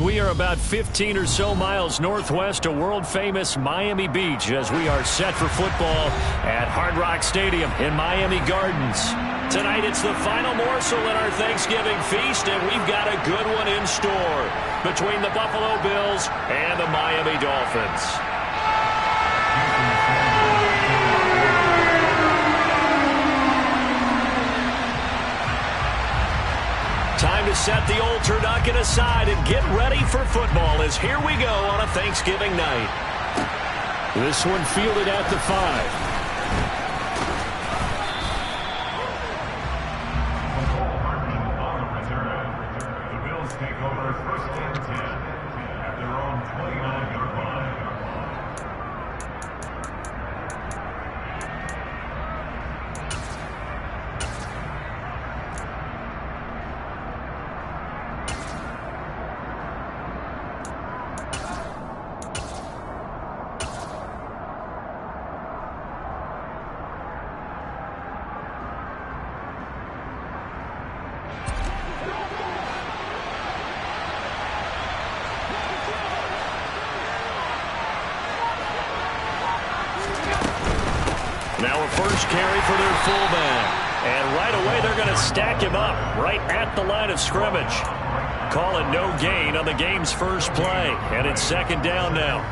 we are about 15 or so miles northwest of world-famous Miami Beach as we are set for football at Hard Rock Stadium in Miami Gardens. Tonight, it's the final morsel in our Thanksgiving feast, and we've got a good one in store between the Buffalo Bills and the Miami Dolphins. Time to set the old turducken aside and get ready for football as here we go on a Thanksgiving night. This one fielded at the 5. Now a first carry for their fullback. And right away they're going to stack him up right at the line of scrimmage. Call it no gain on the game's first play. And it's second down now.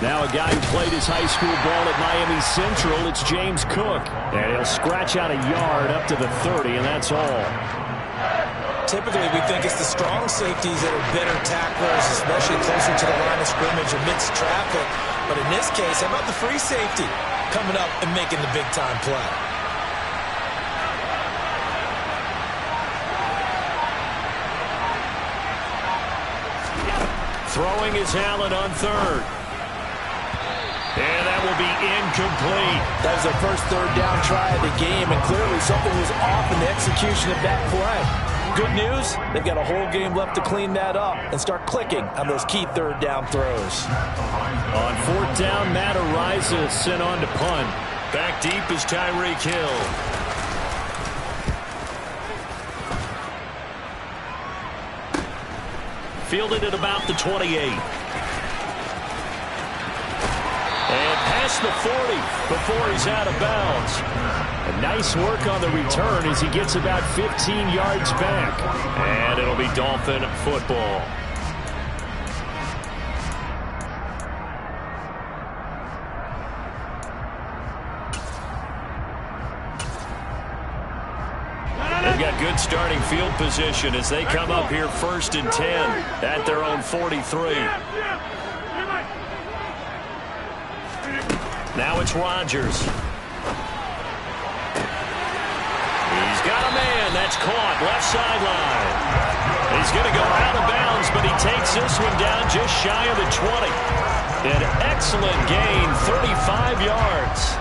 Now a guy who played his high school ball at Miami Central, it's James Cook. And he'll scratch out a yard up to the 30, and that's all. Typically, we think it's the strong safeties that are better tacklers, especially closer to the line of scrimmage amidst traffic. But in this case, how about the free safety coming up and making the big-time play? Throwing is Allen on third. And that will be incomplete. That was their first third down try of the game, and clearly something was off in the execution of that play. Good news, they've got a whole game left to clean that up and start clicking on those key third down throws. On fourth down, Matt Araiza is sent on to punt. Back deep is Tyreek Hill. Fielded at about the 28. And past the 40 before he's out of bounds. A nice work on the return as he gets about 15 yards back. And it'll be Dolphin football. They've got good starting field position as they come up here first and 10 at their own 43. Now it's Rodgers. He's got a man. That's caught. Left sideline. He's going to go out of bounds, but he takes this one down just shy of the 20. An excellent gain, 35 yards.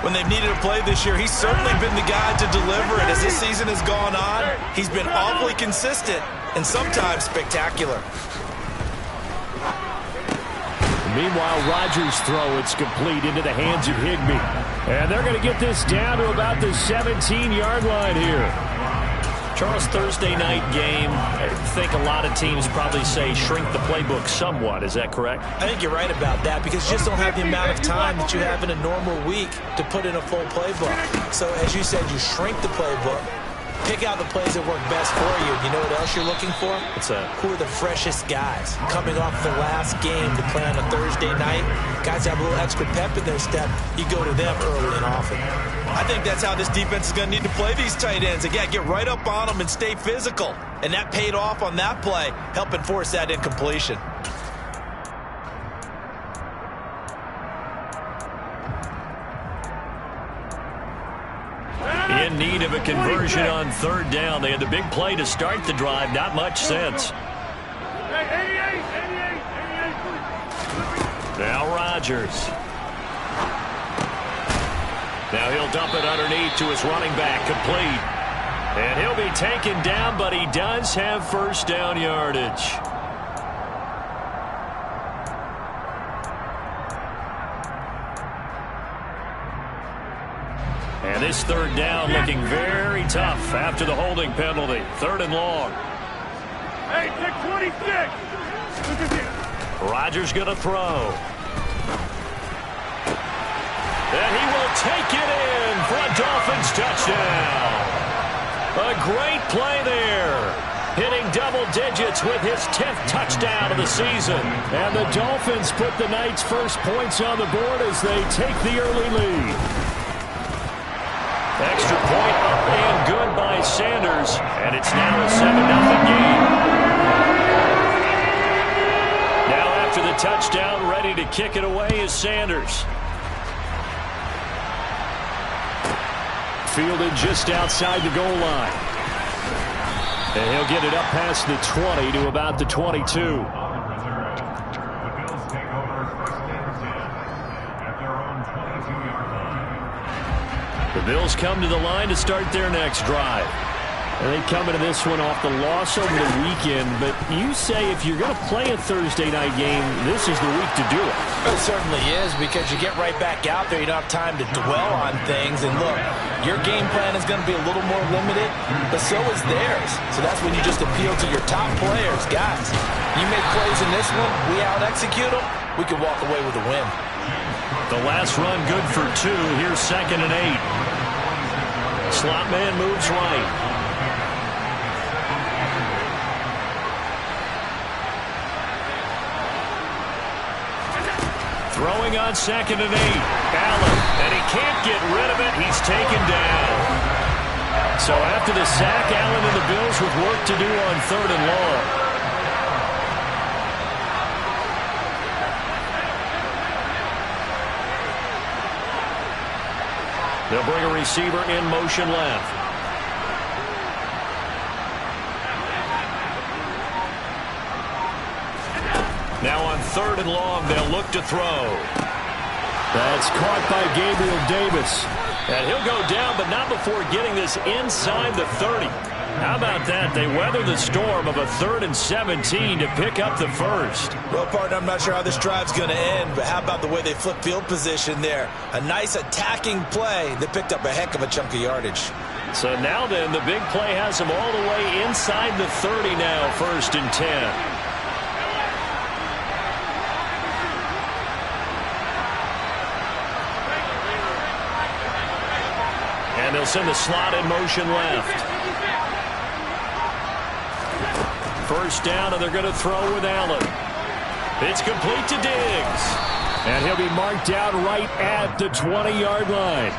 When they've needed a play this year, he's certainly been the guy to deliver it. As this season has gone on, he's been awfully consistent and sometimes spectacular. Meanwhile, Rodgers' throw, it's complete into the hands of Higbee. And they're going to get this down to about the 17-yard line here. Charles, Thursday night game, I think a lot of teams probably say shrink the playbook somewhat. Is that correct? I think you're right about that because you just don't have the amount of time that you have in a normal week to put in a full playbook. So, as you said, you shrink the playbook. Pick out the plays that work best for you. You know what else you're looking for? What's that? Who are the freshest guys coming off the last game to play on a Thursday night? Guys have a little extra pep in their step. You go to them early and often. I think that's how this defense is going to need to play these tight ends. Again, get right up on them and stay physical. And that paid off on that play, helping force that incompletion. In need of a conversion on third down. They had the big play to start the drive. Not much sense. Now Rodgers. Now he'll dump it underneath to his running back, complete. And he'll be taken down, but he does have first down yardage. And this third down looking very tough after the holding penalty. Third and long. Hey, pick 26. Rodgers going to throw. And he will take it in for a Dolphins touchdown. A great play there. Hitting double digits with his 10th touchdown of the season. And the Dolphins put the Knights' first points on the board as they take the early lead. Extra point up and good by Sanders. And it's now a 7-0 game. Now after the touchdown, ready to kick it away is Sanders. Fielded just outside the goal line. And he'll get it up past the 20 to about the 22. The Bills come to the line to start their next drive. And they come into this one off the loss over the weekend. But you say if you're going to play a Thursday night game, this is the week to do it. It certainly is, because you get right back out there. You don't have time to dwell on things. And look, your game plan is going to be a little more limited, but so is theirs. So that's when you just appeal to your top players. Guys, you make plays in this one, we out-execute them, we can walk away with a win. The last run good for 2. Here's 2nd and 8. Slot man moves right. Throwing on 2nd and 8. Allen, and he can't get rid of it. He's taken down. So after the sack, Allen and the Bills with work to do on 3rd and long. They'll bring a receiver in motion left. Now on 3rd and long, they'll look to throw. That's caught by Gabriel Davis. And he'll go down, but not before getting this inside the 30. How about that? They weather the storm of a 3rd and 17 to pick up the first. Well, partner, I'm not sure how this drive's going to end, but how about the way they flip field position there? A nice attacking play that picked up a heck of a chunk of yardage. So now then, the big play has them all the way inside the 30 now, 1st and 10. And they'll send the slot in motion left. First down, and they're going to throw with Allen. It's complete to Diggs. And he'll be marked out right at the 20-yard line.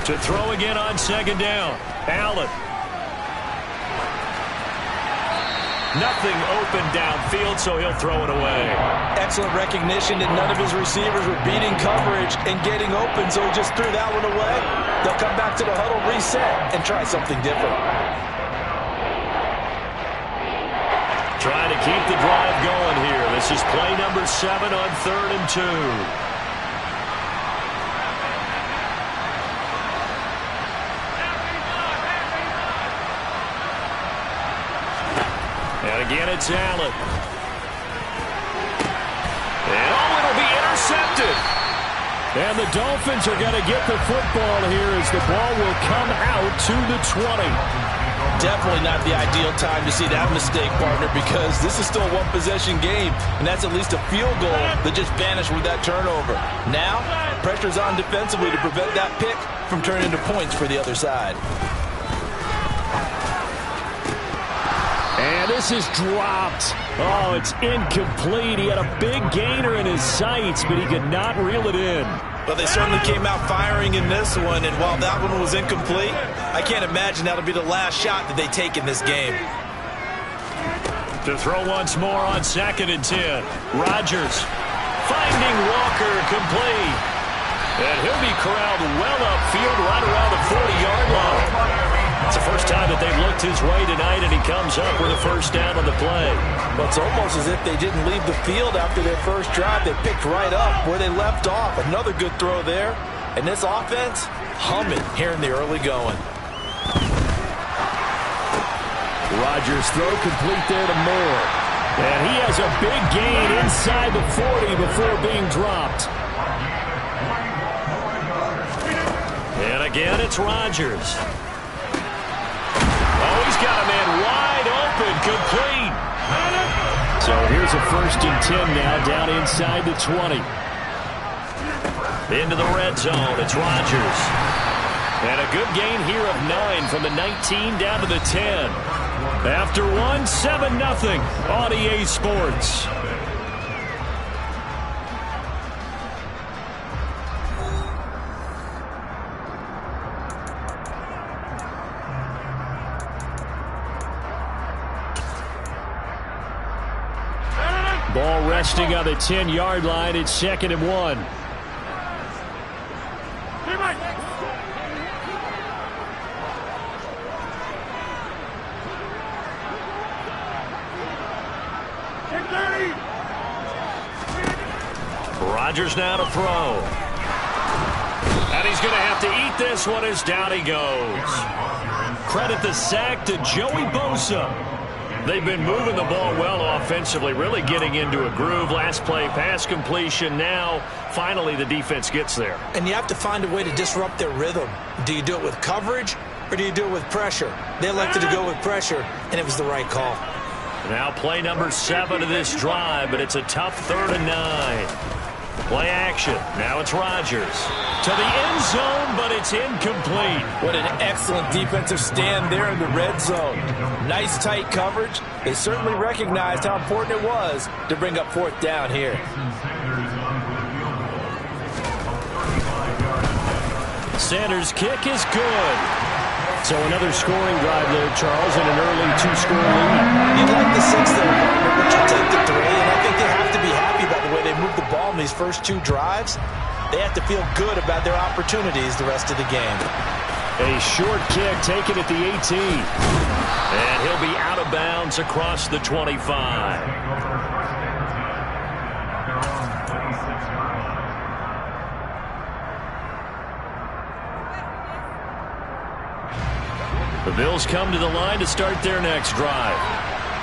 To throw again on 2nd down. Allen. Nothing open downfield, so he'll throw it away. Excellent recognition that none of his receivers were beating coverage and getting open, so he just threw that one away. They'll come back to the huddle, reset, and try something different. Trying to keep the drive going here. This is play number 7 on 3rd and 2. Again, it's Allen. And it'll be intercepted. And the Dolphins are going to get the football here as the ball will come out to the 20. Definitely not the ideal time to see that mistake, partner, because this is still a one-possession game, and that's at least a field goal that just vanished with that turnover. Now, pressure's on defensively to prevent that pick from turning into points for the other side. And this is dropped. Oh, it's incomplete. He had a big gainer in his sights, but he could not reel it in. Well, they certainly came out firing in this one, and while that one was incomplete, I can't imagine that'll be the last shot that they take in this game. To throw once more on 2nd and 10. Rodgers finding Walker, complete. And he'll be corralled well upfield right around the 40-yard line. It's the first time that they've looked his way tonight, and he comes up with a first down on the play. Well, it's almost as if they didn't leave the field after their first drive. They picked right up where they left off. Another good throw there. And this offense, humming here in the early going. Rodgers' throw complete there to Moore. And he has a big gain inside the 40 before being dropped. And again, it's Rodgers. Oh, he's got a man wide open, complete. So here's a 1st and 10 now, down inside the 20. Into the red zone, it's Rodgers. And a good gain here of 9 from the 19 down to the 10. After one, 7-0 on EA Sports. Ball resting on the 10-yard line. It's 2nd and 1. Rodgers now to throw. And he's going to have to eat this one as down he goes. Credit the sack to Joey Bosa. They've been moving the ball well offensively, really getting into a groove. Last play, pass completion. Now, finally, the defense gets there. And you have to find a way to disrupt their rhythm. Do you do it with coverage or do you do it with pressure? They elected to go with pressure, and it was the right call. Now play number 7 of this drive, but it's a tough 3rd and 9. Play action. Now it's Rodgers. To the end zone, but it's incomplete. What an excellent defensive stand there in the red zone. Nice tight coverage. They certainly recognized how important it was to bring up 4th down here. Sanders' kick is good. So another scoring drive there, Charles, and an early 2-score lead. You'd like the 6th there, but you take the 3, and I think they have to be happy about the way they moved the ball in these first 2 drives. They have to feel good about their opportunities the rest of the game. A short kick taken at the 18. And he'll be out of bounds across the 25. The Bills come to the line to start their next drive.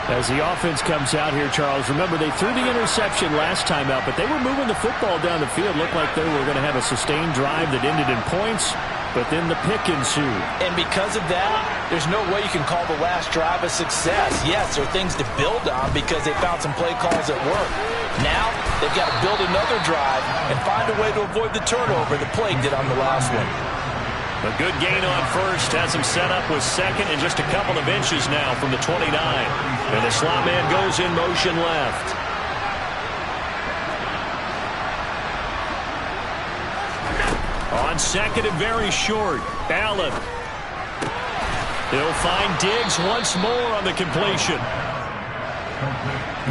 As the offense comes out here, Charles, remember they threw the interception last time out, but they were moving the football down the field. Looked like they were going to have a sustained drive that ended in points, but then the pick ensued. And because of that, there's no way you can call the last drive a success. Yes, there are things to build on because they found some play calls that work. Now, they've got to build another drive and find a way to avoid the turnover that plagued it on the last one. A good gain on first has him set up with 2nd and just a couple of inches now from the 29. And the slot man goes in motion left. On 2nd and very short, Allen. He'll find Diggs once more on the completion.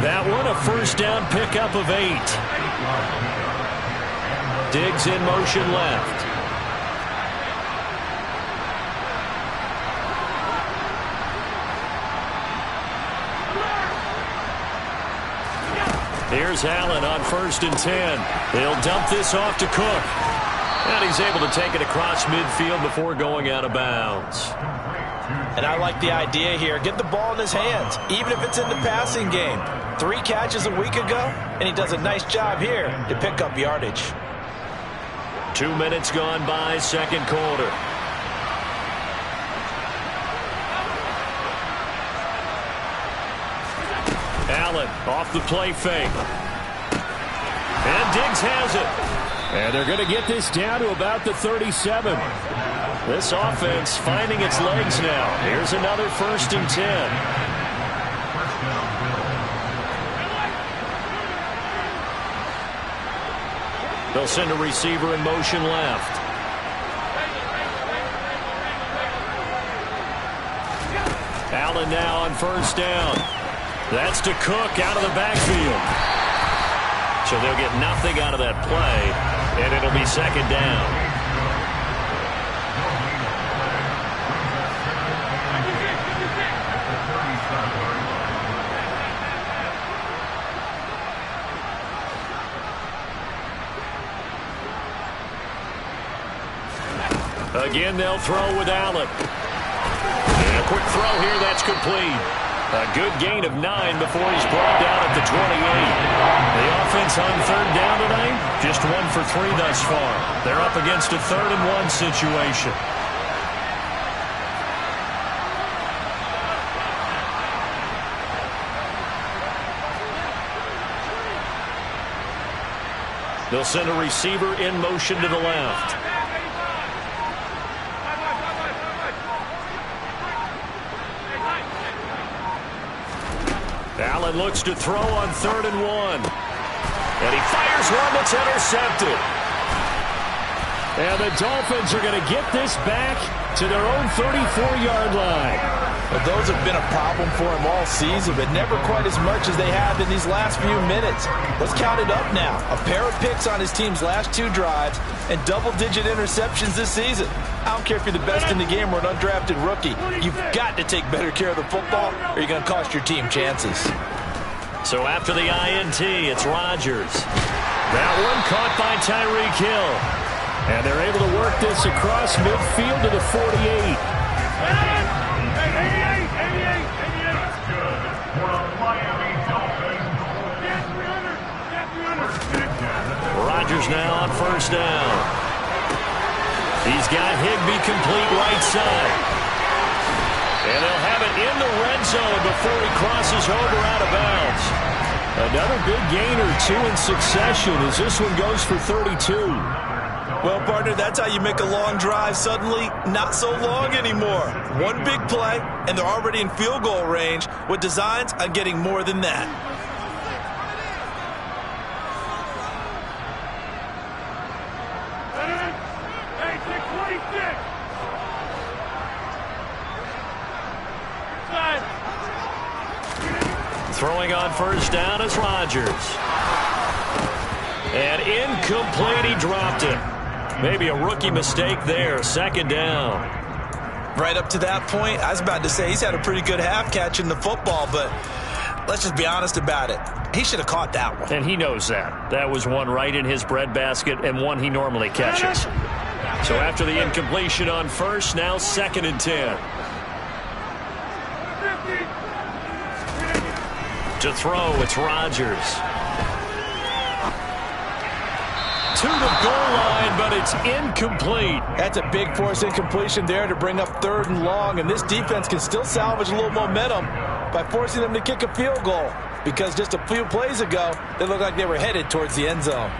That one a first down pickup of 8. Diggs in motion left. Here's Allen on 1st and 10. He'll dump this off to Cook. And he's able to take it across midfield before going out of bounds. And I like the idea here. Get the ball in his hands, even if it's in the passing game. 3 catches a week ago, and he does a nice job here to pick up yardage. 2 minutes gone by, 2nd quarter. Allen off the play fake. And Diggs has it. And they're going to get this down to about the 37. This offense finding its legs now. Here's another 1st and 10. They'll send a receiver in motion left. Allen now on 1st down. That's to Cook out of the backfield. So they'll get nothing out of that play, and it'll be second down. Again, they'll throw with Allen. And a quick throw here, that's complete. A good gain of 9 before he's brought down at the 28. The offense on third down tonight, just 1 for 3 thus far. They're up against a 3rd and 1 situation. They'll send a receiver in motion to the left. Allen looks to throw on 3rd and 1. And he fires one that's intercepted. And the Dolphins are going to get this back to their own 34-yard line. Well, those have been a problem for him all season, but never quite as much as they have in these last few minutes. Let's count it up now. A pair of picks on his team's last 2 drives and double-digit interceptions this season. I don't care if you're the best in the game or an undrafted rookie. You've got to take better care of the football or you're going to cost your team chances. So after the INT, it's Rodgers. That one caught by Tyreek Hill. And they're able to work this across midfield to the 48. Rodgers now on first down. He's got Higbee complete right side. And they'll have it in the red zone before he crosses over out of bounds. Another big gain or 2 in succession as this one goes for 32. Well, partner, that's how you make a long drive suddenly not so long anymore. One big play, and they're already in field goal range with designs on getting more than that. Throwing on first down is Rodgers. And incomplete, he dropped it. Maybe a rookie mistake there, second down. Right up to that point, I was about to say he's had a pretty good half catching the football, but let's just be honest about it. He should have caught that one. And he knows that. That was one right in his breadbasket and one he normally catches. So after the incompletion on first, now 2nd and 10. To throw, it's Rodgers. To the goal line, but it's incomplete. That's a big force incompletion there to bring up 3rd and long, and this defense can still salvage a little momentum by forcing them to kick a field goal, because just a few plays ago, they looked like they were headed towards the end zone.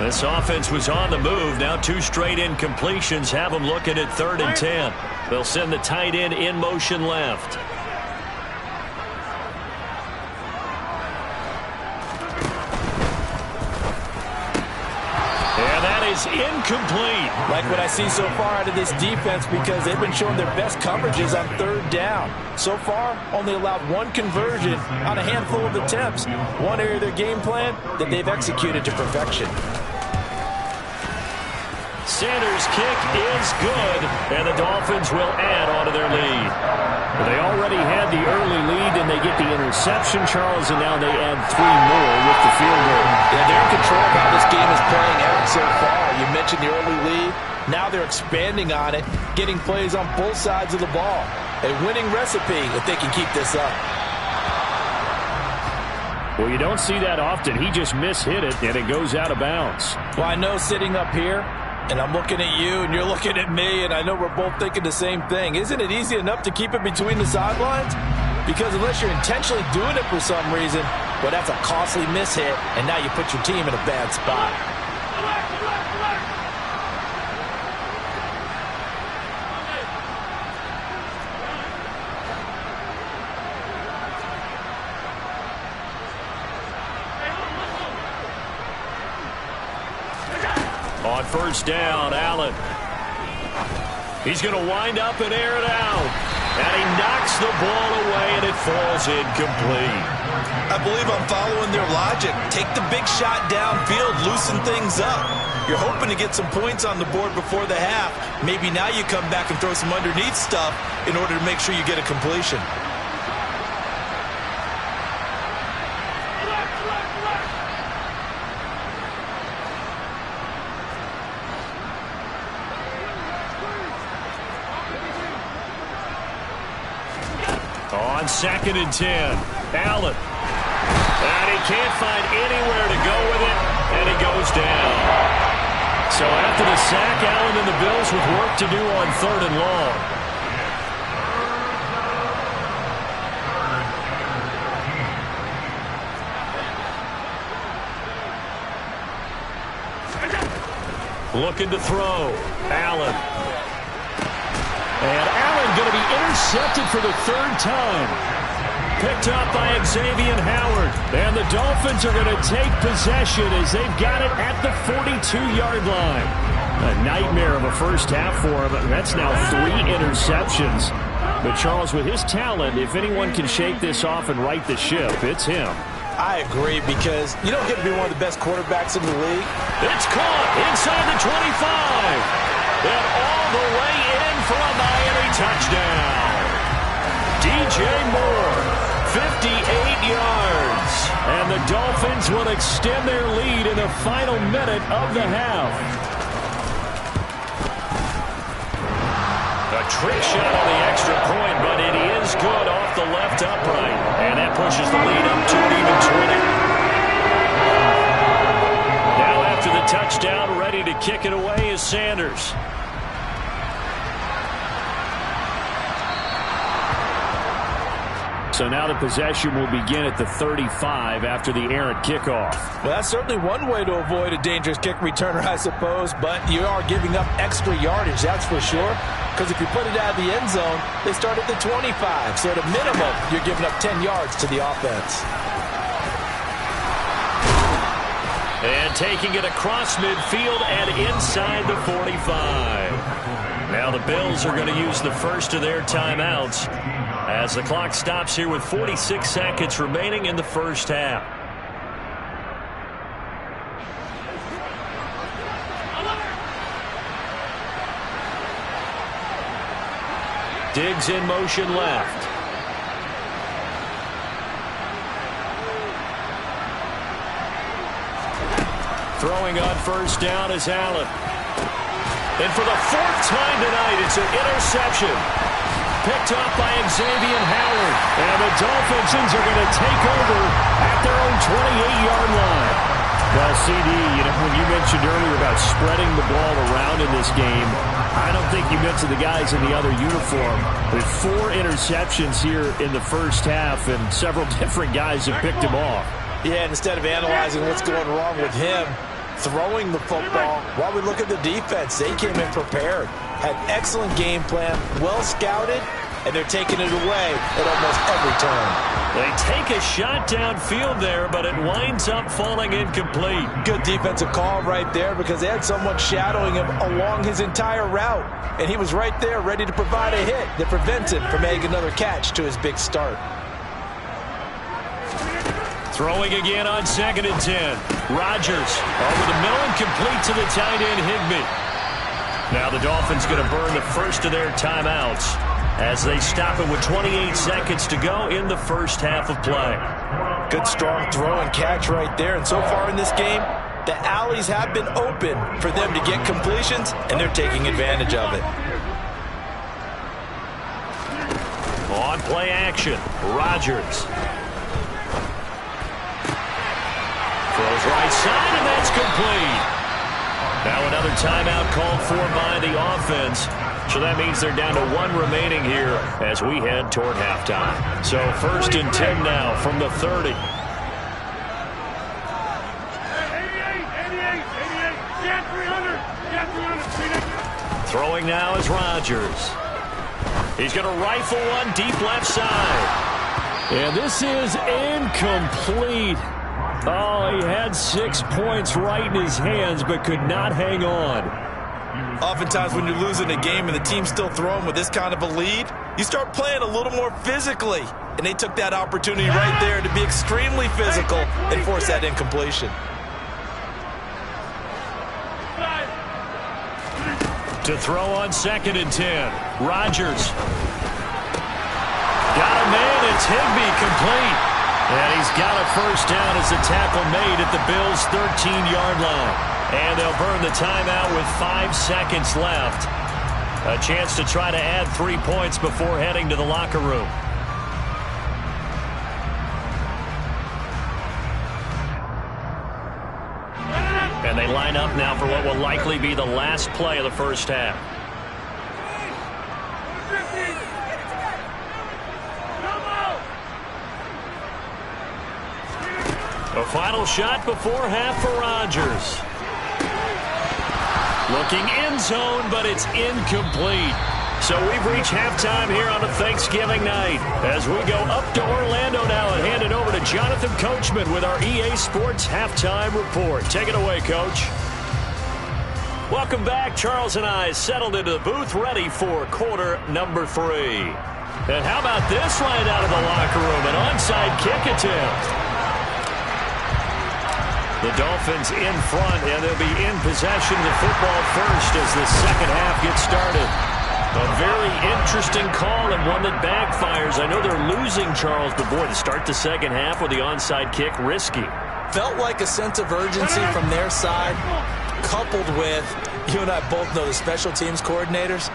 This offense was on the move. Now 2 straight incompletions have them looking at 3rd and 10. They'll send the tight end in motion left. And that is incomplete. Like what I see so far out of this defense, because they've been showing their best coverages on 3rd down. So far, only allowed 1 conversion on a handful of attempts. One area of their game plan that they've executed to perfection. Sanders' kick is good, and the Dolphins will add on to their lead. They already had the early lead, and they get the interception, Charles, and now they add 3 more with the field goal. Yeah, they're in control of how this game is playing out so far. You mentioned the early lead. Now they're expanding on it, getting plays on both sides of the ball. A winning recipe if they can keep this up. Well, you don't see that often. He just mishit it, and it goes out of bounds. Well, I know sitting up here, and I'm looking at you, and you're looking at me, and I know we're both thinking the same thing. Isn't it easy enough to keep it between the sidelines? Because unless you're intentionally doing it for some reason, well, that's a costly mishit, and now you put your team in a bad spot. On first down, Allen. He's going to wind up and air it out. And he knocks the ball away, and it falls incomplete. I believe I'm following their logic. Take the big shot downfield, loosen things up. You're hoping to get some points on the board before the half. Maybe now you come back and throw some underneath stuff in order to make sure you get a completion. On 2nd and 10, Allen. And he can't find anywhere to go with it, and he goes down. So after the sack, Allen and the Bills with work to do on 3rd and long. Looking to throw. Allen. And Allen going to be intercepted for the 3rd time. Picked up by Xavier Howard. And the Dolphins are going to take possession as they've got it at the 42-yard line. A nightmare of a first half for him. That's now 3 interceptions. But Charles, with his talent, if anyone can shake this off and right the ship, it's him. I agree, because you don't get to be one of the best quarterbacks in the league. It's caught inside the 25. And all the way in for a Miami touchdown. DJ Moore. 58 yards. And the Dolphins will extend their lead in the final minute of the half. A trick shot on the extra point, but it is good off the left upright. And that pushes the lead up to an even 20. Now after the touchdown, ready to kick it away is Sanders. So now the possession will begin at the 35 after the errant kickoff. Well, that's certainly one way to avoid a dangerous kick returner, I suppose, but you are giving up extra yardage, that's for sure, because if you put it out of the end zone, they start at the 25. So at a minimum, you're giving up 10 yards to the offense. And taking it across midfield and inside the 45. Now the Bills are going to use the first of their timeouts as the clock stops here with 46 seconds remaining in the first half. Diggs in motion left. Throwing on first down is Allen. And for the 4th time tonight, it's an interception. Picked up by Xavier Howard. And the Dolphins are going to take over at their own 28-yard line. Well, CD, when you mentioned earlier about spreading the ball around in this game, I don't think you mentioned the guys in the other uniform. With 4 interceptions here in the first half, and several different guys have picked him off. Yeah, and instead of analyzing what's going wrong with him, throwing the football, while we look at the defense, they came in prepared. Had excellent game plan, well scouted, and they're taking it away at almost every turn. They take a shot downfield there, but it winds up falling incomplete. Good defensive call right there, because they had someone shadowing him along his entire route. And he was right there ready to provide a hit that prevents him from making another catch to his big start. Throwing again on 2nd and 10. Rodgers over the middle and complete to the tight end Higbee. Now the Dolphins going to burn the first of their timeouts as they stop it with 28 seconds to go in the first half of play. Good strong throw and catch right there. And so far in this game, the alleys have been open for them to get completions, and they're taking advantage of it. On play action, Rodgers. Throws right side, and that's complete. Now another timeout called for by the offense. So that means they're down to 1 remaining here as we head toward halftime. So 1st and 10 now from the 30. 88, 88, get 300, get 300. Throwing now is Rodgers. He's going to rifle one deep left side. And this is incomplete. Oh, he had 6 points right in his hands, but could not hang on. Oftentimes when you're losing a game and the team's still throwing with this kind of a lead, you start playing a little more physically. and they took that opportunity right there to be extremely physical and force that incompletion. To throw on 2nd and 10. Rodgers. Got a man. It's Higbee complete. And he's got a first down as the tackle made at the Bills' 13-yard line. And they'll burn the timeout with 5 seconds left. A chance to try to add 3 points before heading to the locker room. And they line up now for what will likely be the last play of the first half. A final shot before half for Rodgers. Looking end zone, but it's incomplete. So we've reached halftime here on a Thanksgiving night as we go up to Orlando now and hand it over to Jonathan Coachman with our EA Sports Halftime Report. Take it away, Coach. Welcome back. Charles and I settled into the booth ready for quarter number 3. And how about this right out of the locker room? An onside kick attempt. The Dolphins in front, and they'll be in possession of the football first as the second half gets started. A very interesting call and one that backfires. I know they're losing, Charles, but boy, to start the second half with the onside kick, risky. Felt like a sense of urgency from their side, coupled with, you and I both know the special teams coordinators,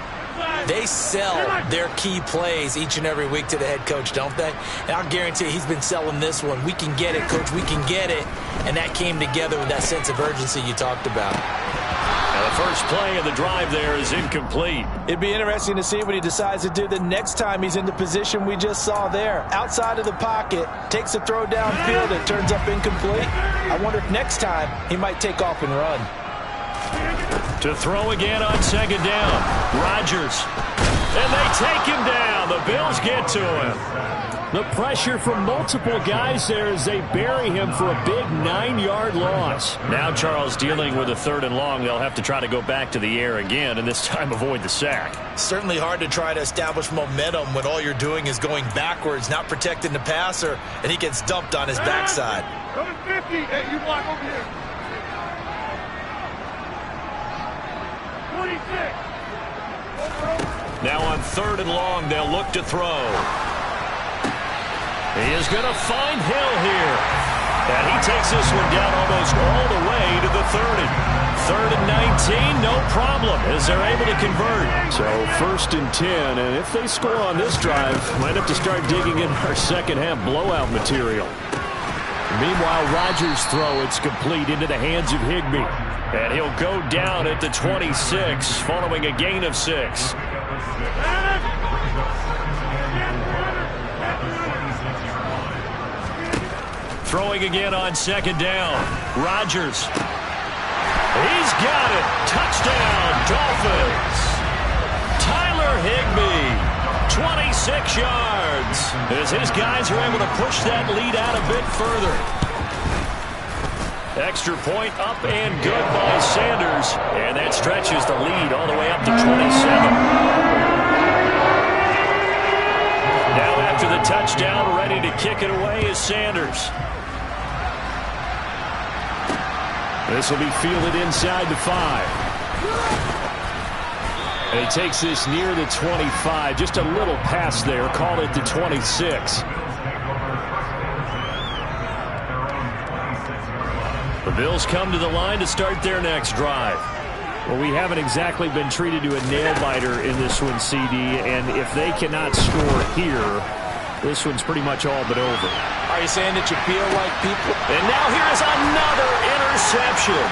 they sell their key plays each and every week to the head coach, don't they? And I'll guarantee he's been selling this one. We can get it, Coach. We can get it. And that came together with that sense of urgency you talked about. Now the first play of the drive there is incomplete. It'd be interesting to see what he decides to do the next time he's in the position we just saw there. Outside of the pocket, takes a throw downfield, it turns up incomplete. I wonder if next time he might take off and run. To throw again on second down. Rodgers. And they take him down. The Bills get to him. The pressure from multiple guys there as they bury him for a big 9-yard loss. Now Charles dealing with a 3rd and long. They'll have to try to go back to the air again and this time avoid the sack. Certainly hard to try to establish momentum when all you're doing is going backwards, not protecting the passer, and he gets dumped on his backside. Coming 50. Hey, you block over here. 26. Now on 3rd and long, they'll look to throw. He is going to find Hill here. And he takes this one down almost all the way to the 30. 3rd and 19, no problem, as they're able to convert. So 1st and 10, and if they score on this drive, might have to start digging in our second half blowout material. Meanwhile, Rodgers' throw, it's complete into the hands of Higbee. And he'll go down at the 26 following a gain of 6. Throwing again on 2nd down. Rodgers. He's got it. Touchdown, Dolphins. Tyler Higbee, 26 yards. As his guys are able to push that lead out a bit further. Extra point up and good by Sanders. And that stretches the lead all the way up to 27. Now after the touchdown, ready to kick it away is Sanders. This will be fielded inside the 5. And he takes this near the 25. Just a little pass there. Call it the 26. The Bills come to the line to start their next drive. Well, we haven't exactly been treated to a nail-biter in this one, CD. And if they cannot score here, this one's pretty much all but over. Are you saying that you feel like people... And now here is another interception.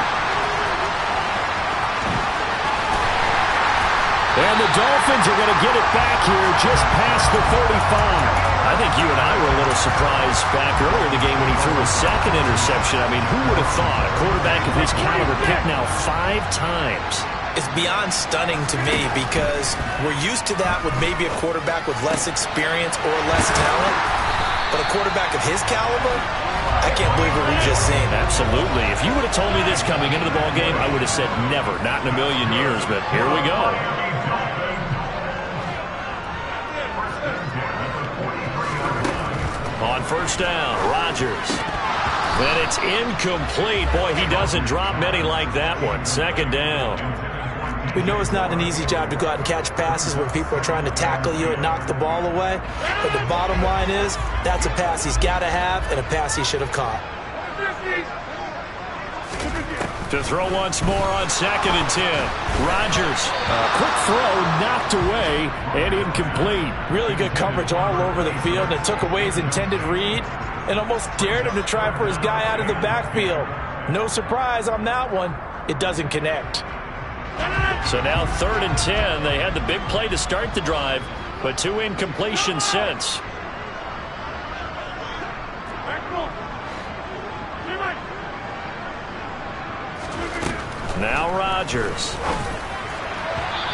And the Dolphins are going to get it back here just past the 35. I think you and I were a little surprised back earlier in the game when he threw a 2nd interception. I mean, who would have thought a quarterback of his caliber picked now 5 times? It's beyond stunning to me because we're used to that with maybe a quarterback with less experience or less talent. But a quarterback of his caliber, I can't believe what we've just seen. Absolutely. If you would have told me this coming into the ballgame, I would have said never, not in a million years. But here we go. On first down, Rodgers. And it's incomplete. Boy, he doesn't drop many like that one. Second down. We know it's not an easy job to go out and catch passes when people are trying to tackle you and knock the ball away. But the bottom line is, that's a pass he's got to have and a pass he should have caught. To throw once more on 2nd and 10. Rodgers. Quick throw, knocked away, and incomplete. Really good coverage all over the field. And it took away his intended read and almost dared him to try for his guy out of the backfield. No surprise on that one. It doesn't connect. So now 3rd and 10. They had the big play to start the drive, but 2 incompletions since. Now Rodgers.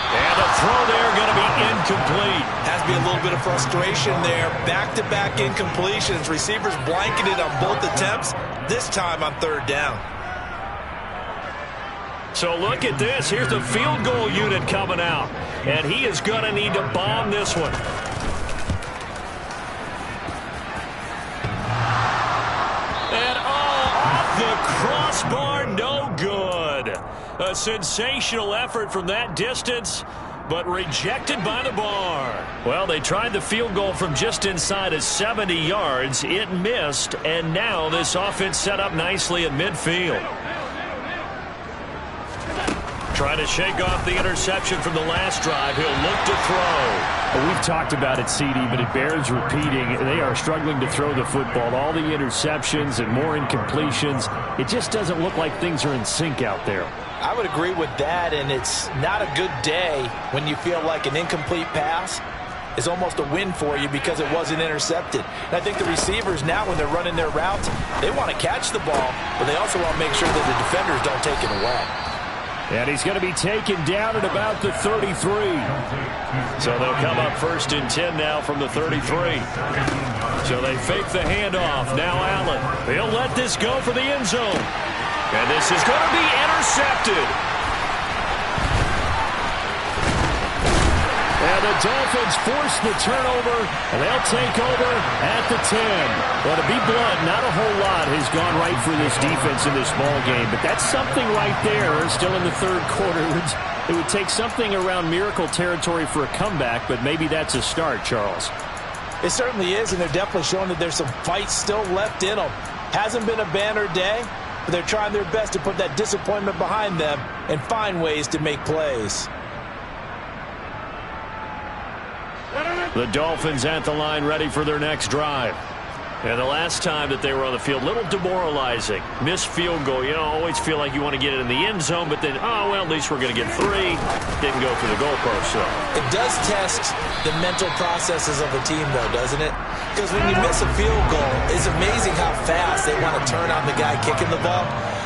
And a throw there going to be incomplete. Has to be a little bit of frustration there. Back-to-back incompletions. Receivers blanketed on both attempts, this time on 3rd down. So look at this. Here's the field goal unit coming out. And he is going to need to bomb this one. And off the crossbar, no good. A sensational effort from that distance, but rejected by the bar. Well, they tried the field goal from just inside of 70 yards. It missed, and now this offense set up nicely at midfield. Trying to shake off the interception from the last drive. He'll look to throw. Well, we've talked about it, CD, but it bears repeating. They are struggling to throw the football. All the interceptions and more incompletions. It just doesn't look like things are in sync out there. I would agree with that, and it's not a good day when you feel like an incomplete pass is almost a win for you because it wasn't intercepted. And I think the receivers now, when they're running their routes, they want to catch the ball, but they also want to make sure that the defenders don't take it away. And he's going to be taken down at about the 33. So they'll come up 1st and 10 now from the 33. So they fake the handoff. Now Allen. He'll let this go for the end zone. And this is going to be intercepted. And the Dolphins force the turnover, and they'll take over at the 10. Well, to be blunt, not a whole lot has gone right for this defense in this ball game, but that's something right there. Still in the 3rd quarter. It would take something around miracle territory for a comeback, but maybe that's a start, Charles. It certainly is, and they're definitely showing that there's some fight still left in them. Hasn't been a banner day, but they're trying their best to put that disappointment behind them and find ways to make plays. The Dolphins at the line, ready for their next drive. And the last time that they were on the field, little demoralizing. Missed field goal. You know, always feel like you want to get it in the end zone, but then, oh, well, at least we're going to get 3. Didn't go through the goalpost, so. It does test the mental processes of a team, though, doesn't it? Because when you miss a field goal, it's amazing how fast they want to turn on the guy kicking the ball.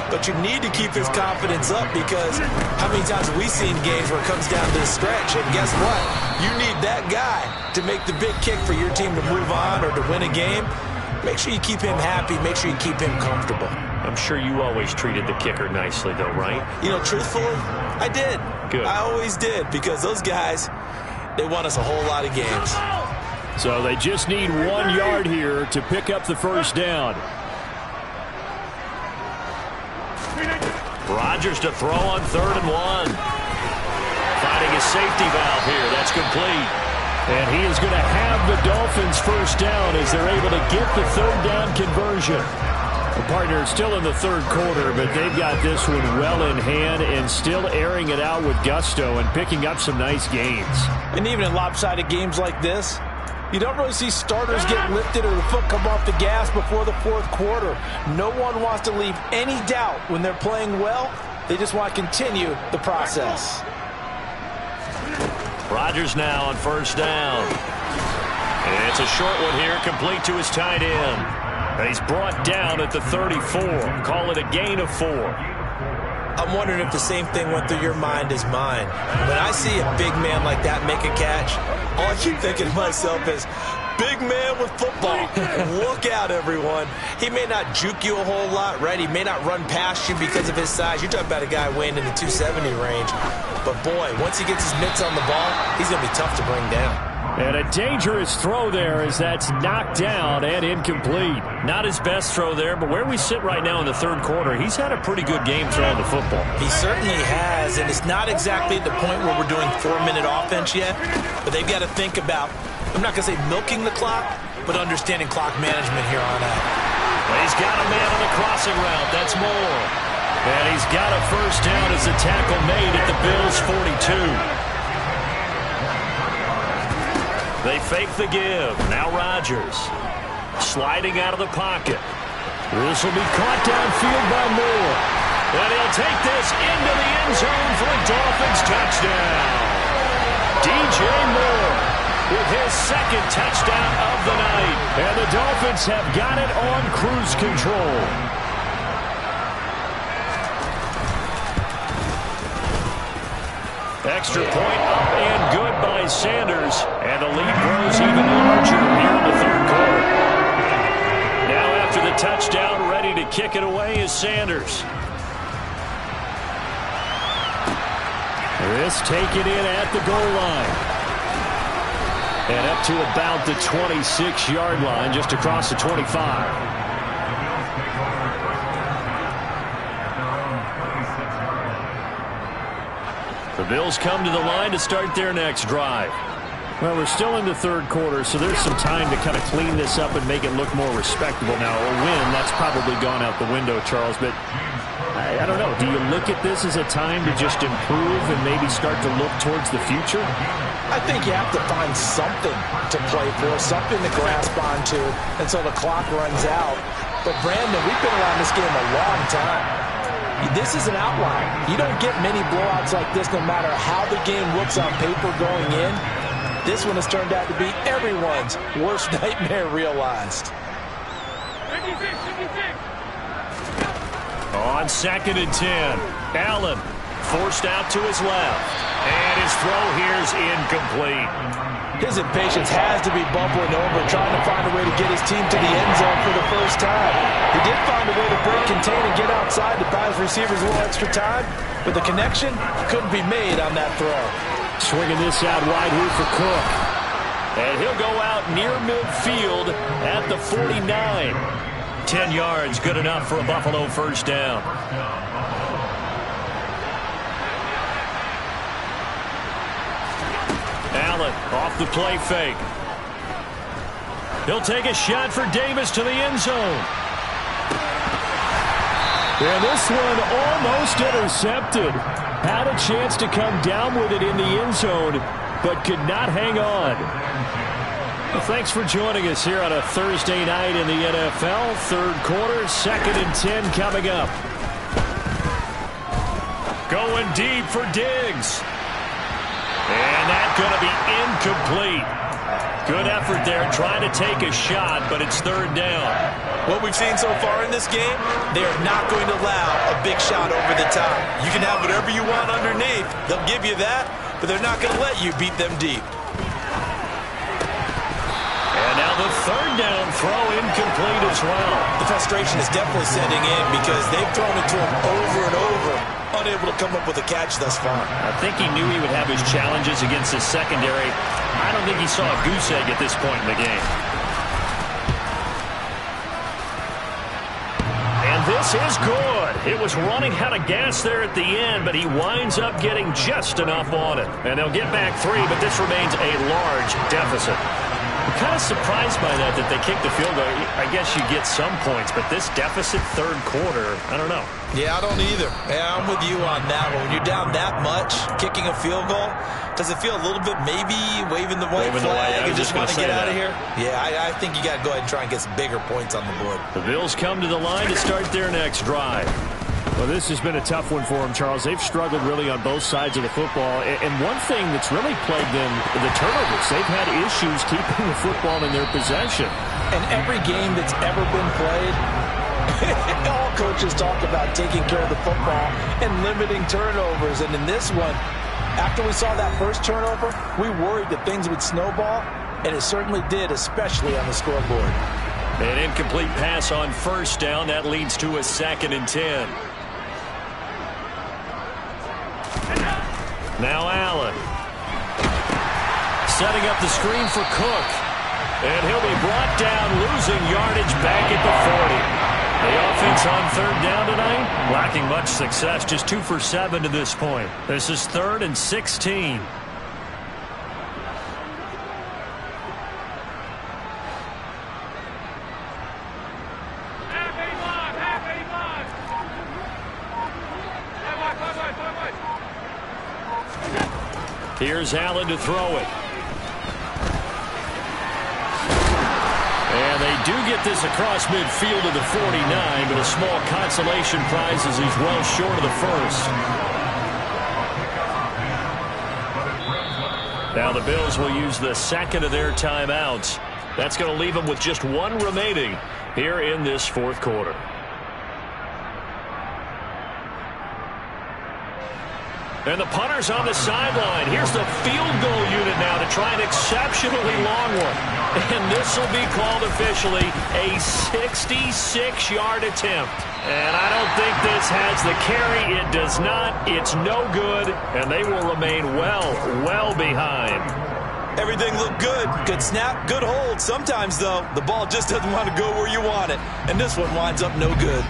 But you need to keep his confidence up, because how many times have we seen games where it comes down to the stretch, and guess what? You need that guy to make the big kick for your team to move on or to win a game. Make sure you keep him happy. Make sure you keep him comfortable. I'm sure you always treated the kicker nicely, though, right? You know, truthfully, I did. Good. I always did, because those guys, they won us a whole lot of games. So they just need 1 yard here to pick up the 1st down. Rodgers to throw on 3rd and 1. Finding a safety valve here. That's complete. And he is going to have the Dolphins 1st down as they're able to get the 3rd down conversion. The partner still in the 3rd quarter, but they've got this one well in hand and still airing it out with gusto and picking up some nice gains. And even in lopsided games like this, you don't really see starters get lifted or the foot come off the gas before the 4th quarter. No one wants to leave any doubt when they're playing well. They just want to continue the process. Rodgers now on 1st down. And it's a short one here, complete to his tight end. And he's brought down at the 34. Call it a gain of 4. I'm wondering if the same thing went through your mind as mine. When I see a big man like that make a catch, all I keep thinking to myself is, big man with football. Look out, everyone. He may not juke you a whole lot, right? He may not run past you because of his size. You're talking about a guy weighing in the 270 range. But, boy, once he gets his mitts on the ball, he's going to be tough to bring down. And a dangerous throw there as that's knocked down and incomplete. Not his best throw there, but where we sit right now in the third quarter, he's had a pretty good game throwing the football. He certainly has, and it's not exactly the point where we're doing 4-minute offense yet, but they've got to think about, I'm not going to say milking the clock, but understanding clock management here on out. Well, he's got a man on the crossing route. That's Moore. And he's got a first down as the tackle made at the Bills' 42. They fake the give. Now Rodgers sliding out of the pocket. This will be caught downfield by Moore. And he'll take this into the end zone for a Dolphins touchdown. DJ Moore with his second touchdown of the night. And the Dolphins have got it on cruise control. Extra point up and good by Sanders. And the lead grows even larger here in the third quarter. Now after the touchdown, ready to kick it away is Sanders. This taken in at the goal line. And up to about the 26-yard line, just across the 25. The Bills come to the line to start their next drive. Well, we're still in the third quarter, so there's some time to kind of clean this up and make it look more respectable. Now, a win, that's probably gone out the window, Charles, but I don't know. Do you look at this as a time to just improve and maybe start to look towards the future? I think you have to find something to play for, something to grasp onto until the clock runs out. But, Brandon, we've been around this game a long time. This is an outlier. You don't get many blowouts like this no matter how the game looks on paper going in. This one has turned out to be everyone's worst nightmare realized. On 2nd and 10, Allen forced out to his left. And his throw here is incomplete. His impatience has to be bubbling over, trying to find a way to get his team to the end zone for the first time. He did find a way to break, contain, and get outside to buy his receivers a little extra time, but the connection couldn't be made on that throw. Swinging this out wide here for Cook. And he'll go out near midfield at the 49. 10 yards, good enough for a Buffalo first down. Allen off the play fake. He'll take a shot for Davis to the end zone. And this one almost intercepted. Had a chance to come down with it in the end zone, but could not hang on. Well, thanks for joining us here on a Thursday night in the NFL. Third quarter, 2nd and 10 coming up. Going deep for Diggs. And that's going to be incomplete. Good effort there trying to take a shot, but it's third down. What we've seen so far in this game, they are not going to allow a big shot over the top. You can have whatever you want underneath. They'll give you that, but they're not going to let you beat them deep. And now the third down throw incomplete as well. The frustration is definitely setting in because they've thrown it to him over and over, unable to come up with a catch thus far. I think he knew he would have his challenges against his secondary. I don't think he saw a goose egg at this point in the game. And this is good. It was running out of gas there at the end, but he winds up getting just enough on it. And they'll get back 3, but this remains a large deficit. I'm kind of surprised by that they kicked the field goal. I guess you get some points, but this deficit third quarter, I don't know. Yeah, I don't either. Yeah, I'm with you on that one. When you're down that much, kicking a field goal, does it feel a little bit maybe waving the white flag and just want to get out of here? Yeah, I think you got to go ahead and try and get some bigger points on the board. The Bills come to the line to start their next drive. Well, this has been a tough one for them, Charles. They've struggled really on both sides of the football. And one thing that's really plagued them, the turnovers. They've had issues keeping the football in their possession. And every game that's ever been played, all coaches talk about taking care of the football and limiting turnovers. And in this one, after we saw that first turnover, we worried that things would snowball, and it certainly did, especially on the scoreboard. An incomplete pass on first down. That leads to a 2nd and 10. Now Allen. setting up the screen for Cook. And he'll be brought down, losing yardage back at the 40. The offense on third down tonight, lacking much success, just 2 for 7 to this point. This is 3rd and 16. Here's Allen to throw it. And they do get this across midfield to the 49, but a small consolation prize as he's well short of the first. Now the Bills will use the second of their timeouts. That's going to leave them with just 1 remaining here in this 4th quarter. And the punter's on the sideline. Here's the field goal unit now to try an exceptionally long one. And this will be called officially a 66-yard attempt. And I don't think this has the carry. It does not. It's no good. And they will remain well behind. Everything looked good. Good snap, good hold. Sometimes, though, the ball just doesn't want to go where you want it. And this one winds up no good.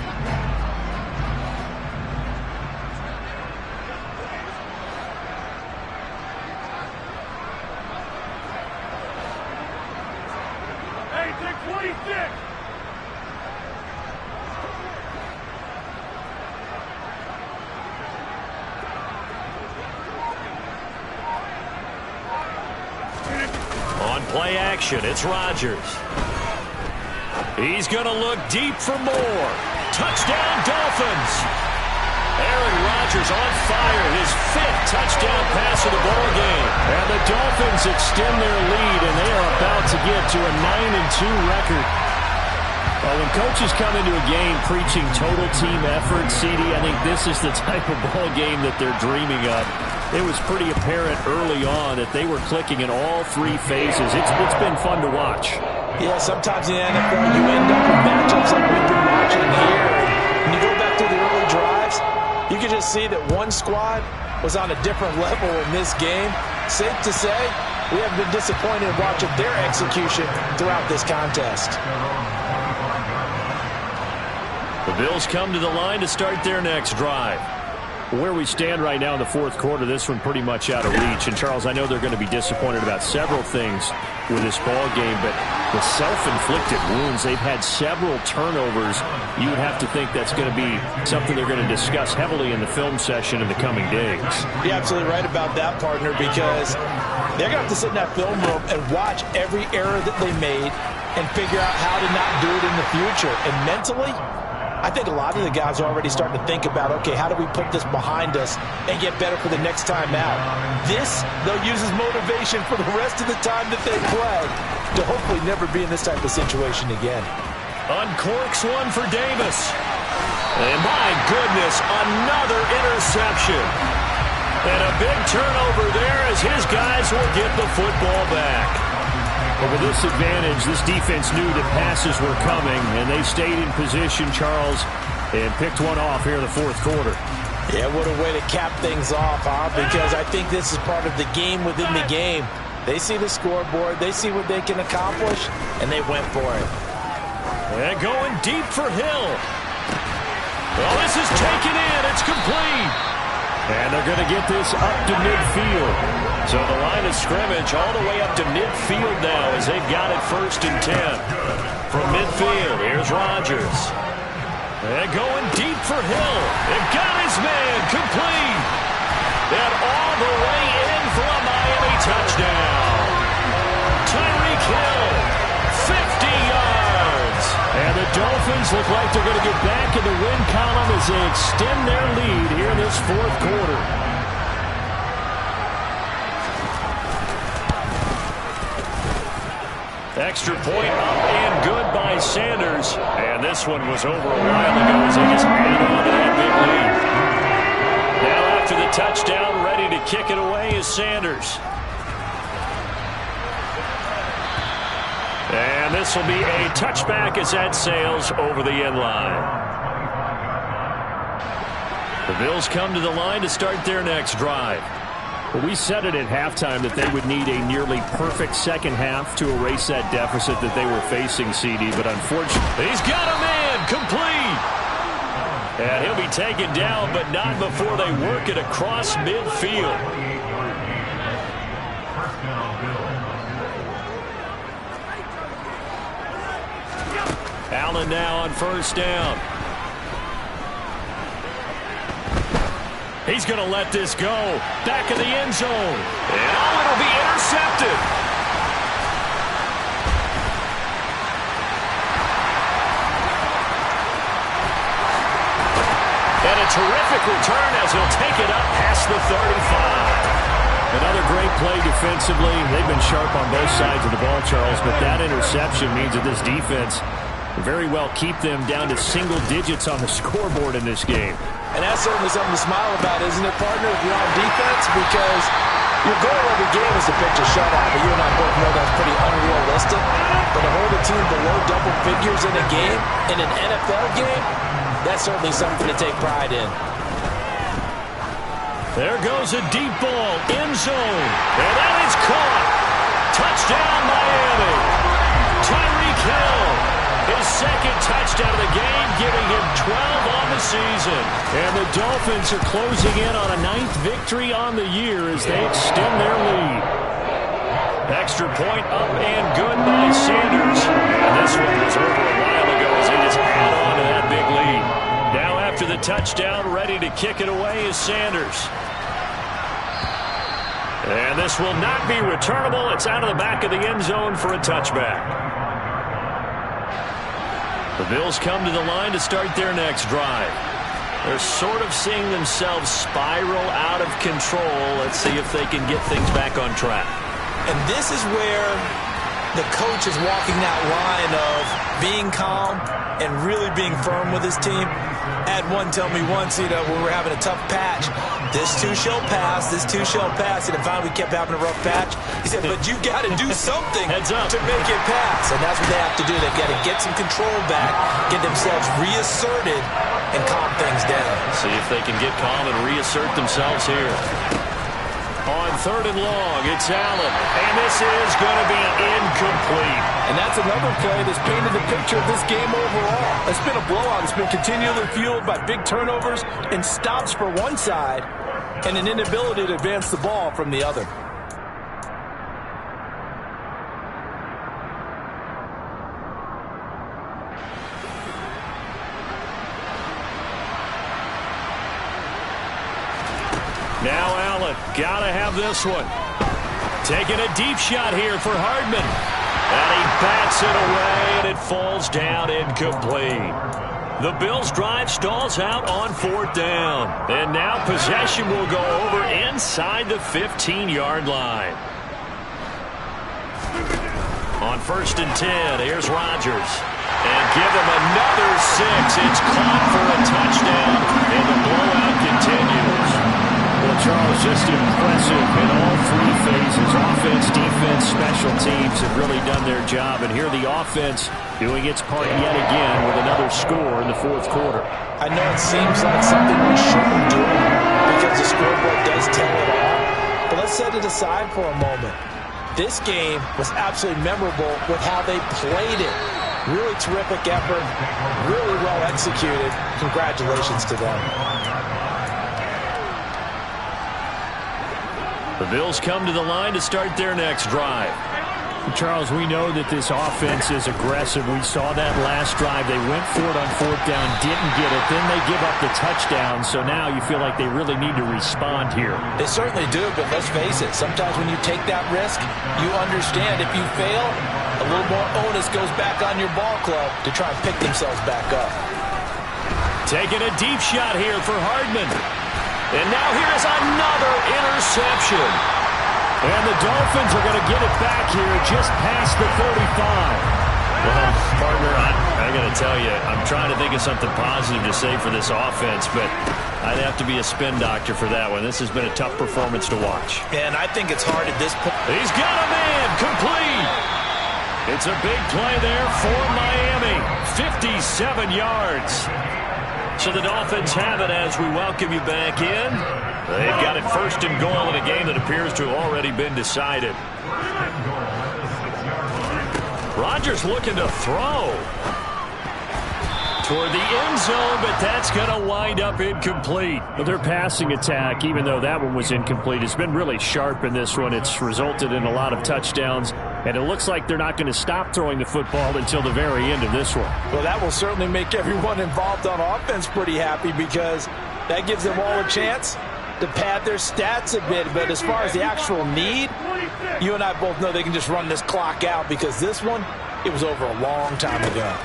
Play action. It's Rodgers. He's going to look deep for more. Touchdown, Dolphins. Aaron Rodgers on fire. His 5th touchdown pass of the ball game. And the Dolphins extend their lead, and they are about to get to a 9-2 record. Well, when coaches come into a game preaching total team effort, CD, I think this is the type of ball game that they're dreaming of. It was pretty apparent early on that they were clicking in all 3 phases. It's been fun to watch. Yeah, sometimes in the NFL you end up with matchups like we've been watching here. When you go back to the early drives, you can just see that one squad was on a different level in this game. Safe to say, we haven't been disappointed in watching their execution throughout this contest. The Bills come to the line to start their next drive. Where we stand right now in the 4th quarter, this one pretty much out of reach. And, Charles, I know they're going to be disappointed about several things with this ball game, but the self-inflicted wounds, they've had several turnovers. You would have to think that's going to be something they're going to discuss heavily in the film session in the coming days. You're absolutely right about that, partner, because they're going to have to sit in that film room and watch every error that they made and figure out how to not do it in the future. And mentally, I think a lot of the guys are already starting to think about, okay, how do we put this behind us and get better for the next time out? This, they'll use as motivation for the rest of the time that they play to hopefully never be in this type of situation again. Uncorks one for Davis. And my goodness, another interception. And a big turnover there as his guys will get the football back. But with this advantage, this defense knew that passes were coming, and they stayed in position, Charles, and picked one off here in the 4th quarter. Yeah, what a way to cap things off, huh? Because I think this is part of the game within the game. They see the scoreboard, they see what they can accomplish, and they went for it. And going deep for Hill. Well, this is taken in. It's complete. And they're going to get this up to midfield. So the line of scrimmage all the way up to midfield now as they've got it 1st and 10. From midfield, here's Rodgers. And going deep for Hill. It got his man complete. And all the way in for a Miami touchdown. Tyreek Hill, 50 yards. And the Dolphins look like they're going to get back in the win column as they extend their lead here in this 4th quarter. Extra point up and good by Sanders. And this one was over a while ago as they just held on to that big lead. Now after the touchdown, ready to kick it away is Sanders. And this will be a touchback as that sails over the end line. The Bills come to the line to start their next drive. Well, we said it at halftime that they would need a nearly perfect second half to erase that deficit that they were facing, CD, but unfortunately, he's got a man complete. And he'll be taken down, but not before they work it across midfield. Allen now on first down. He's going to let this go. Back in the end zone. And it'll be intercepted. And a terrific return as he'll take it up past the 35. Another great play defensively. They've been sharp on both sides of the ball, Charles, but that interception means that this defense very well keep them down to single digits on the scoreboard in this game. And that's certainly something to smile about, isn't it, partner, if you're on defense? Because your goal every game is to pitch a shutout, but you and I both know that's pretty unrealistic. But to hold a team below double figures in a game, in an NFL game, that's certainly something to take pride in. There goes a deep ball, end zone, and that is caught. Touchdown, Miami. Tyreek Hill, his second touchdown of the game, giving him 12 on the season. And the Dolphins are closing in on a 9th victory on the year as they extend their lead. Extra point up and good by Sanders. And this one was over a while ago as they just add on to that big lead. Now after the touchdown, ready to kick it away is Sanders. And this will not be returnable. It's out of the back of the end zone for a touchback. The Bills come to the line to start their next drive. They're sort of seeing themselves spiral out of control. Let's see if they can get things back on track. And this is where the coach is walking that line of being calm and really being firm with his team. I had one tell me once, when we were having a tough patch, this too shall pass, this too shall pass. And finally we kept having a rough patch. He said, but you got to do something to make it pass. And that's what they have to do. They've got to get some control back, get themselves reasserted, and calm things down. See if they can get calm and reassert themselves here. On 3rd and long, it's Allen. And this is going to be incomplete. And that's another play that's painted the picture of this game overall. It's been a blowout. It's been continually fueled by big turnovers and stops for one side and an inability to advance the ball from the other. Now Allen, gotta have this one. Taking a deep shot here for Hardman. And he bats it away, and it falls down incomplete. The Bills' drive stalls out on 4th down. And now possession will go over inside the 15-yard line. On 1st and 10, here's Rodgers. And give him another 6. It's caught for a touchdown, and the blowout continues. Well, Charles, just impressive in all 3 phases. Offense, defense, special teams have really done their job. And here the offense doing its part yet again with another score in the 4th quarter. I know it seems like something we shouldn't do because the scoreboard does tell it all. But let's set it aside for a moment. This game was absolutely memorable with how they played it. Really terrific effort, really well executed. Congratulations to them. The Bills come to the line to start their next drive. Charles, we know that this offense is aggressive. We saw that last drive. They went for it on 4th down, didn't get it. Then they give up the touchdown. So now you feel like they really need to respond here. They certainly do, but let's face it. Sometimes when you take that risk, you understand if you fail, a little more onus goes back on your ball club to try and pick themselves back up. Taking a deep shot here for Hardman. And now here's another interception. And the Dolphins are going to get it back here just past the 35. Well, partner, I got to tell you, I'm trying to think of something positive to say for this offense, but I'd have to be a spin doctor for that one. This has been a tough performance to watch. And I think it's hard at this point. He's got a man complete. It's a big play there for Miami. 57 yards. So the Dolphins have it as we welcome you back in. They've got it first and goal in a game that appears to have already been decided. Rodgers looking to throw toward the end zone, but that's going to wind up incomplete. But their passing attack, even though that one was incomplete, has been really sharp in this one. It's resulted in a lot of touchdowns, and it looks like they're not going to stop throwing the football until the very end of this one. Well, that will certainly make everyone involved on offense pretty happy, because that gives them all a chance to pad their stats a bit. But as far as the actual need, you and I both know they can just run this clock out, because this one, it was over a long time ago.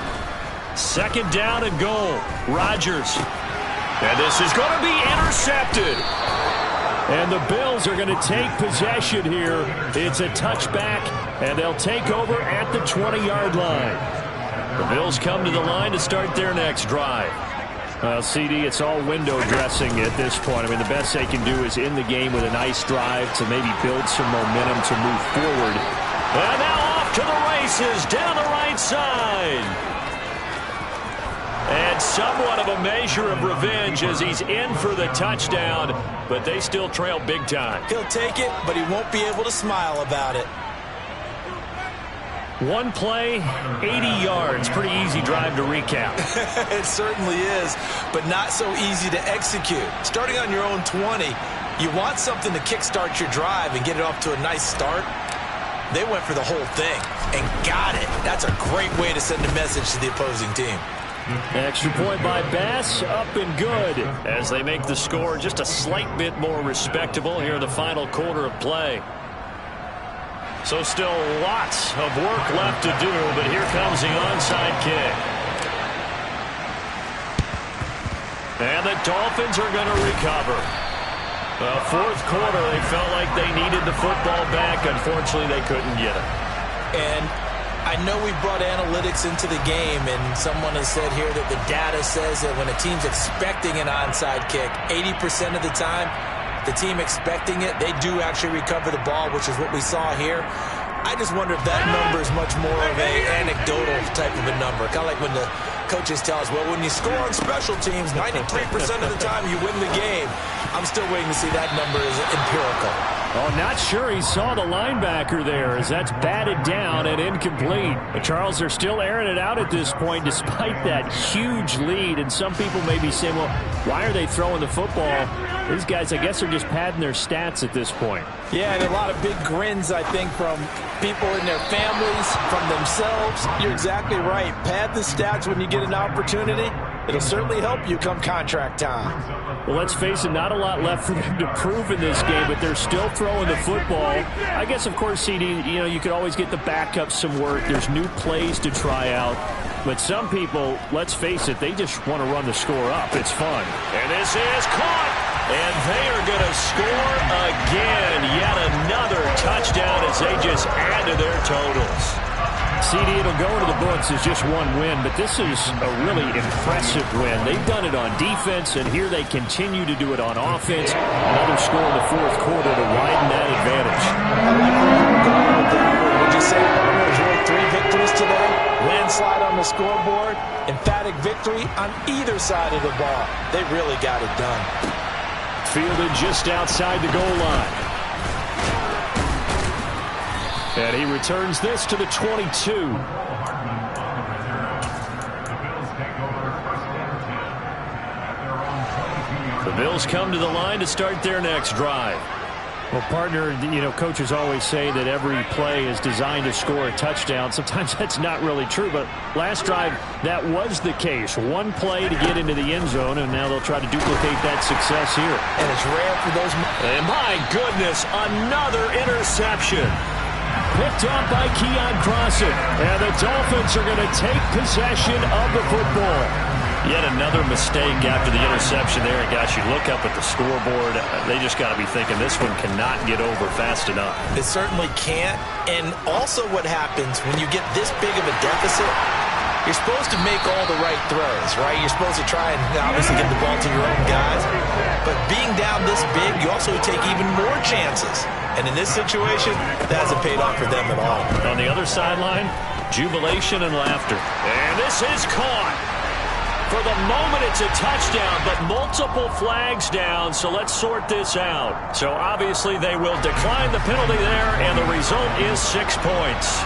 Second down and goal. Rodgers. And this is going to be intercepted. And the Bills are going to take possession here. It's a touchback, and they'll take over at the 20-yard line. The Bills come to the line to start their next drive. CD, it's all window dressing at this point. I mean, the best they can do is in the game with a nice drive to maybe build some momentum to move forward. And now off to the races down the right side. And somewhat of a measure of revenge as he's in for the touchdown, but they still trail big time. He'll take it, but he won't be able to smile about it. One play, 80 yards. Pretty easy drive to recap. It certainly is, but not so easy to execute. Starting on your own 20, you want something to kickstart your drive and get it off to a nice start. They went for the whole thing and got it. That's a great way to send a message to the opposing team. Extra point by Bass, up and good. As they make the score just a slight bit more respectable here in the final quarter of play. So still lots of work left to do, but here comes the onside kick. And the Dolphins are going to recover. Fourth quarter, they felt like they needed the football back. Unfortunately, they couldn't get it. And I know we brought analytics into the game, and someone has said here that the data says that when a team's expecting an onside kick, 80% of the time, the team expecting it, they do actually recover the ball, which is what we saw here. I just wonder if that number is much more of an anecdotal type of a number. Kind of like when the coaches tell us, well, when you score on special teams, 93% of the time you win the game. I'm still waiting to see that number is empirical. Oh, not sure he saw the linebacker there, as that's batted down and incomplete. But Charles, they're still airing it out at this point despite that huge lead. And some people may be saying, well, why are they throwing the football? These guys, I guess, are just padding their stats at this point. Yeah, and a lot of big grins, I think, from people in their families, from themselves. You're exactly right. Pad the stats when you get an opportunity. It'll certainly help you come contract time. Well, let's face it, not a lot left for them to prove in this game, but they're still throwing the football. I guess, of course, CD, you could always get the backup some work. There's new plays to try out. But some people, let's face it, they just want to run the score up. It's fun. And this is caught. And they are going to score again. Yet another touchdown as they just add to their totals. CD, it'll go into the books as just one win, but this is a really impressive win. They've done it on defense, and here they continue to do it on offense. Another score in the fourth quarter to widen that advantage. I like where you were going with that. Would you say there's really 3 victories today? Landslide on the scoreboard, emphatic victory on either side of the ball. They really got it done. Fielded just outside the goal line. And he returns this to the 22. The Bills come to the line to start their next drive. Well, partner, coaches always say that every play is designed to score a touchdown. Sometimes that's not really true, but last drive, that was the case. One play to get into the end zone, and now they'll try to duplicate that success here. And it's rare for those. And my goodness, another interception. Picked off by Keon Crossen. And the Dolphins are going to take possession of the football. Yet another mistake after the interception there. And gosh, you look up at the scoreboard, they just got to be thinking this one cannot get over fast enough. It certainly can't. And also what happens when you get this big of a deficit, you're supposed to make all the right throws, right? You're supposed to try and obviously get the ball to your own guys. But being down this big, you also take even more chances. And in this situation, that hasn't paid off for them at all. On the other sideline, jubilation and laughter. And this is caught. For the moment, it's a touchdown, but multiple flags down, so let's sort this out. So obviously they will decline the penalty there, and the result is 6 points.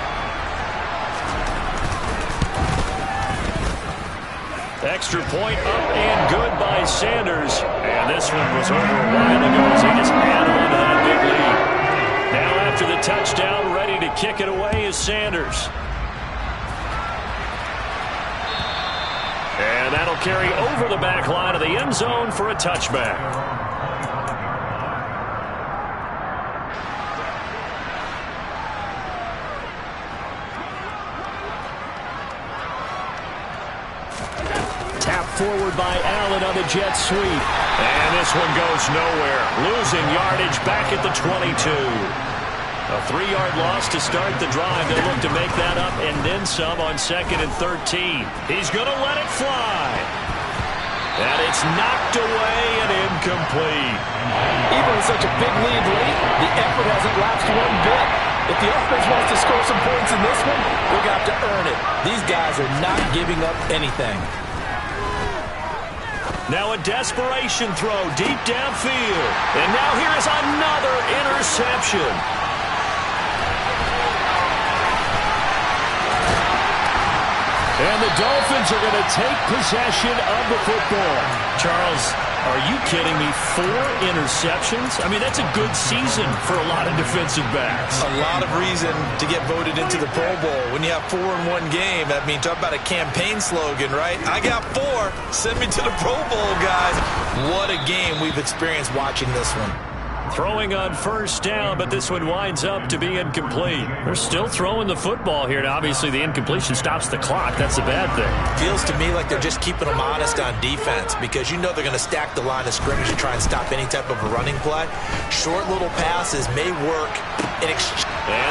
Extra point up and good by Sanders. And this one was over a while ago as he just added on to that big lead. Now after the touchdown, ready to kick it away is Sanders. And that'll carry over the back line of the end zone for a touchback. Forward by Allen on the jet sweep. And this one goes nowhere. Losing yardage back at the 22. A 3-yard loss to start the drive. They look to make that up and then some on 2nd and 13. He's going to let it fly. And it's knocked away and incomplete. Even with such a big lead late, the effort hasn't lapsed one bit. If the offense wants to score some points in this one, they're going to have to earn it. These guys are not giving up anything. Now a desperation throw deep downfield. And now here is another interception. And the Dolphins are going to take possession of the football. Charles, are you kidding me? 4 interceptions? I mean, that's a good season for a lot of defensive backs. A lot of reason to get voted into the Pro Bowl. When you have 4 in one game, I mean, talk about a campaign slogan, right? I got 4. Send me to the Pro Bowl, guys. What a game we've experienced watching this one. Throwing on first down, but this one winds up to be incomplete. They're still throwing the football here, and obviously the incompletion stops the clock. That's a bad thing. Feels to me like they're just keeping them honest on defense because you know they're going to stack the line of scrimmage to try and stop any type of a running play. Short little passes may work. And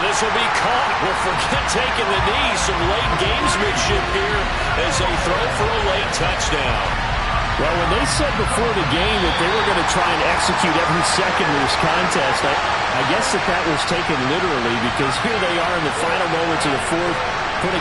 this will be caught. We'll forget taking the knee. Some late gamesmanship here as they throw for a late touchdown. Well, when they said before the game that they were going to try and execute every second of this contest, I guess that was taken literally because here they are in the final moments of the fourth, putting